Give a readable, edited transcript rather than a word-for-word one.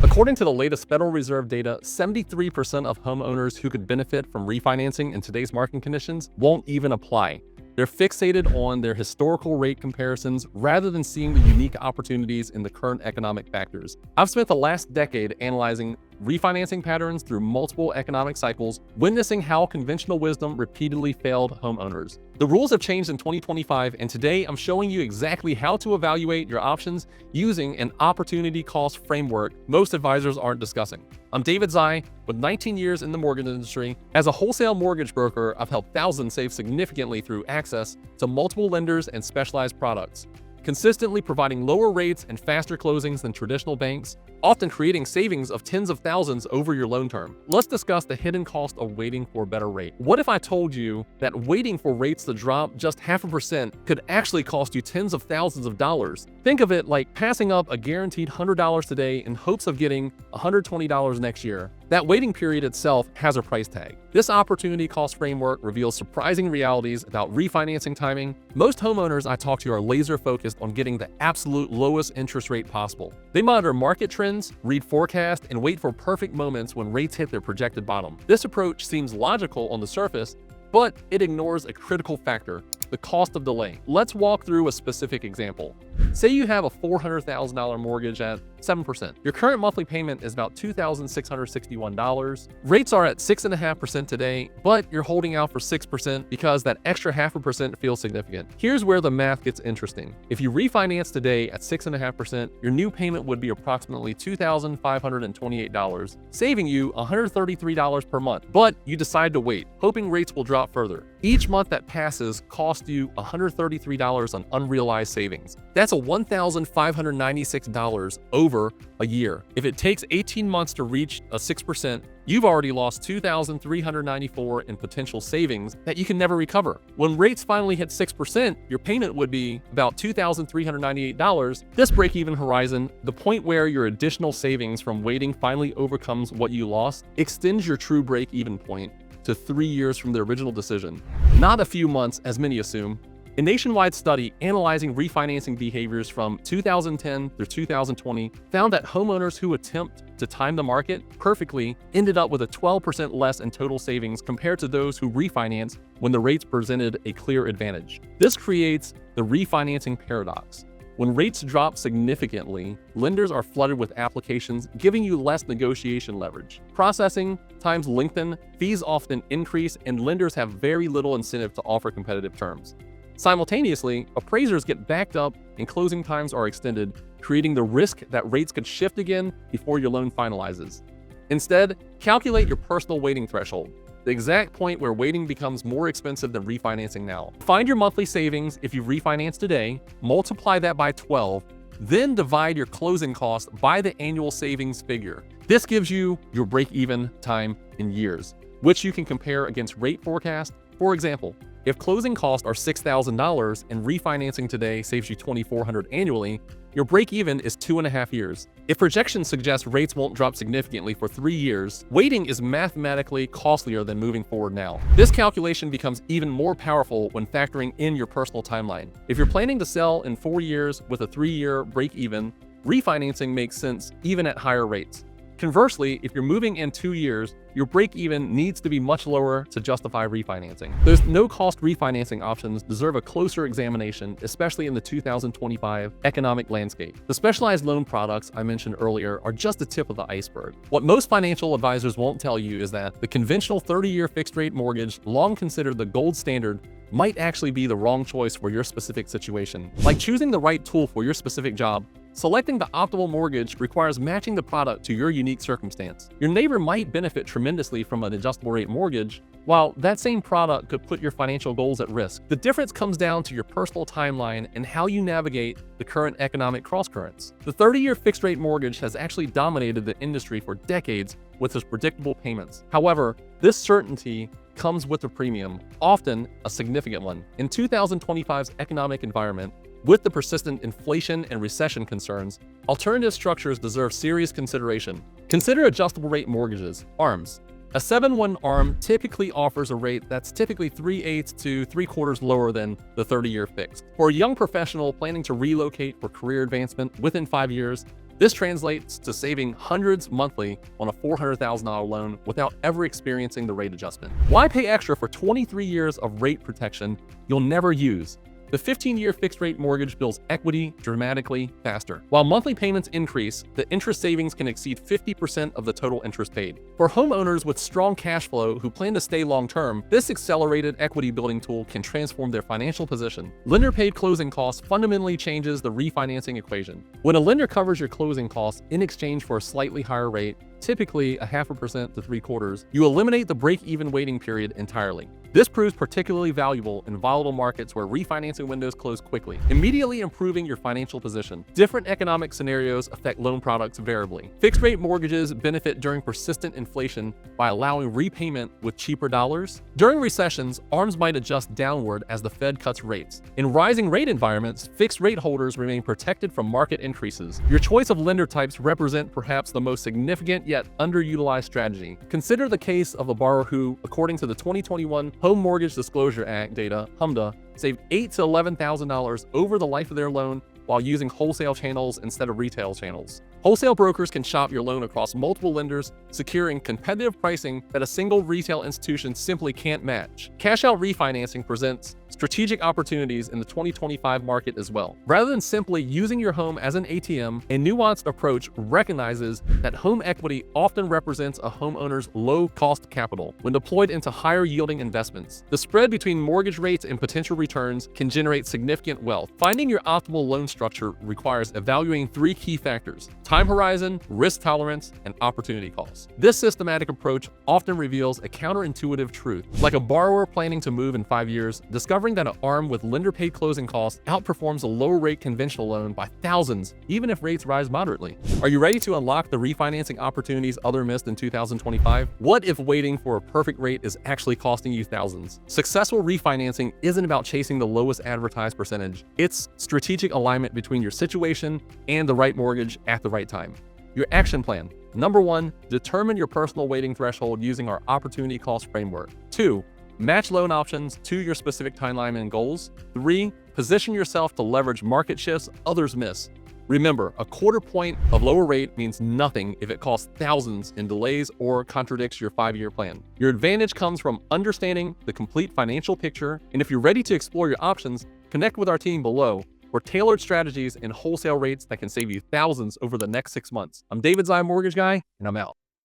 According to the latest Federal Reserve data, 73% of homeowners who could benefit from refinancing in today's market conditions won't even apply. They're fixated on their historical rate comparisons rather than seeing the unique opportunities in the current economic factors. I've spent the last decade analyzing refinancing patterns through multiple economic cycles, witnessing how conventional wisdom repeatedly failed homeowners. The rules have changed in 2025, and today I'm showing you exactly how to evaluate your options using an opportunity cost framework most advisors aren't discussing. I'm David Zai, with 19 years in the mortgage industry. As a wholesale mortgage broker, I've helped thousands save significantly through access to multiple lenders and specialized products, consistently providing lower rates and faster closings than traditional banks, often creating savings of tens of thousands over your loan term. Let's discuss the hidden cost of waiting for a better rate. What if I told you that waiting for rates to drop just 0.5% could actually cost you tens of thousands of dollars? Think of it like passing up a guaranteed $100 today in hopes of getting $120 next year. That waiting period itself has a price tag. This opportunity cost framework reveals surprising realities about refinancing timing. Most homeowners I talk to are laser focused on getting the absolute lowest interest rate possible. They monitor market trends, read forecasts, and wait for perfect moments when rates hit their projected bottom. This approach seems logical on the surface, but it ignores a critical factor: the cost of delay. Let's walk through a specific example. Say you have a $400,000 mortgage at 7%. Your current monthly payment is about $2,661. Rates are at 6.5% today, but you're holding out for 6% because that extra 0.5% feels significant. Here's where the math gets interesting. If you refinance today at 6.5%, your new payment would be approximately $2,528, saving you $133 per month. But you decide to wait, hoping rates will drop further. Each month that passes costs you $133 on unrealized savings. That's a $1,596 over a year. If it takes 18 months to reach a 6%, you've already lost $2,394 in potential savings that you can never recover. When rates finally hit 6%, your payment would be about $2,398. This break-even horizon, the point where your additional savings from waiting finally overcomes what you lost, extends your true break-even point to 3 years from the original decision, not a few months as many assume. A nationwide study analyzing refinancing behaviors from 2010 through 2020 found that homeowners who attempt to time the market perfectly ended up with a 12% less in total savings compared to those who refinance when the rates presented a clear advantage. This creates the refinancing paradox. When rates drop significantly, lenders are flooded with applications, giving you less negotiation leverage. Processing times lengthen, fees often increase, and lenders have very little incentive to offer competitive terms. Simultaneously, appraisers get backed up and closing times are extended, creating the risk that rates could shift again before your loan finalizes. Instead, calculate your personal waiting threshold, the exact point where waiting becomes more expensive than refinancing now. Find your monthly savings if you refinance today, multiply that by 12, then divide your closing cost by the annual savings figure. This gives you your break-even time in years, which you can compare against rate forecast. For example, if closing costs are $6,000 and refinancing today saves you $2,400 annually, your break-even is 2.5 years. If projections suggest rates won't drop significantly for 3 years, waiting is mathematically costlier than moving forward now. This calculation becomes even more powerful when factoring in your personal timeline. If you're planning to sell in 4 years with a 3-year break-even, refinancing makes sense even at higher rates. Conversely, if you're moving in 2 years, your break-even needs to be much lower to justify refinancing. Those no-cost refinancing options deserve a closer examination, especially in the 2025 economic landscape. The specialized loan products I mentioned earlier are just the tip of the iceberg. What most financial advisors won't tell you is that the conventional 30-year fixed-rate mortgage, long considered the gold standard, might actually be the wrong choice for your specific situation. Like choosing the right tool for your specific job, selecting the optimal mortgage requires matching the product to your unique circumstance. Your neighbor might benefit tremendously from an adjustable rate mortgage, while that same product could put your financial goals at risk. The difference comes down to your personal timeline and how you navigate the current economic crosscurrents. The 30-year fixed-rate mortgage has actually dominated the industry for decades with its predictable payments. However, this certainty comes with a premium, often a significant one. In 2025's economic environment, with the persistent inflation and recession concerns, alternative structures deserve serious consideration. Consider adjustable rate mortgages, ARMs. A 7/1 ARM typically offers a rate that's typically 3/8 to 3/4 lower than the 30-year fixed. For a young professional planning to relocate for career advancement within 5 years, This translates to saving hundreds monthly on a $400,000 loan without ever experiencing the rate adjustment. Why pay extra for 23 years of rate protection you'll never use? The 15-year fixed-rate mortgage builds equity dramatically faster. While monthly payments increase, the interest savings can exceed 50% of the total interest paid. For homeowners with strong cash flow who plan to stay long-term, this accelerated equity-building tool can transform their financial position. Lender-paid closing costs fundamentally changes the refinancing equation. When a lender covers your closing costs in exchange for a slightly higher rate, typically 0.5% to 0.75%, you eliminate the break-even waiting period entirely. This proves particularly valuable in volatile markets where refinancing windows close quickly, immediately improving your financial position. Different economic scenarios affect loan products variably. Fixed-rate mortgages benefit during persistent inflation by allowing repayment with cheaper dollars. During recessions, ARMs might adjust downward as the Fed cuts rates. In rising rate environments, fixed-rate holders remain protected from market increases. Your choice of lender types represent perhaps the most significant yet underutilized strategy. Consider the case of a borrower who, according to the 2021 Home Mortgage Disclosure Act data, HMDA, saved $8,000 to $11,000 over the life of their loan while using wholesale channels instead of retail channels. Wholesale brokers can shop your loan across multiple lenders, securing competitive pricing that a single retail institution simply can't match. Cash-out refinancing presents strategic opportunities in the 2025 market as well. Rather than simply using your home as an ATM, a nuanced approach recognizes that home equity often represents a homeowner's low-cost capital when deployed into higher-yielding investments. The spread between mortgage rates and potential returns can generate significant wealth. Finding your optimal loan structure requires evaluating 3 key factors: time horizon, risk tolerance, and opportunity cost. This systematic approach often reveals a counterintuitive truth. Like a borrower planning to move in 5 years, discovering that an ARM with lender-paid closing costs outperforms a lower-rate conventional loan by thousands, even if rates rise moderately. Are you ready to unlock the refinancing opportunities others missed in 2025? What if waiting for a perfect rate is actually costing you thousands? Successful refinancing isn't about chasing the lowest advertised percentage. It's strategic alignment between your situation and the right mortgage at the right time. Your action plan. Number 1, determine your personal waiting threshold using our opportunity cost framework. 2, match loan options to your specific timeline and goals. 3, position yourself to leverage market shifts others miss. Remember, a quarter point of lower rate means nothing if it costs thousands in delays or contradicts your 5-year plan. Your advantage comes from understanding the complete financial picture, and if you're ready to explore your options, connect with our team below for tailored strategies and wholesale rates that can save you thousands over the next 6 months. I'm David Zion Mortgage Guy, and I'm out.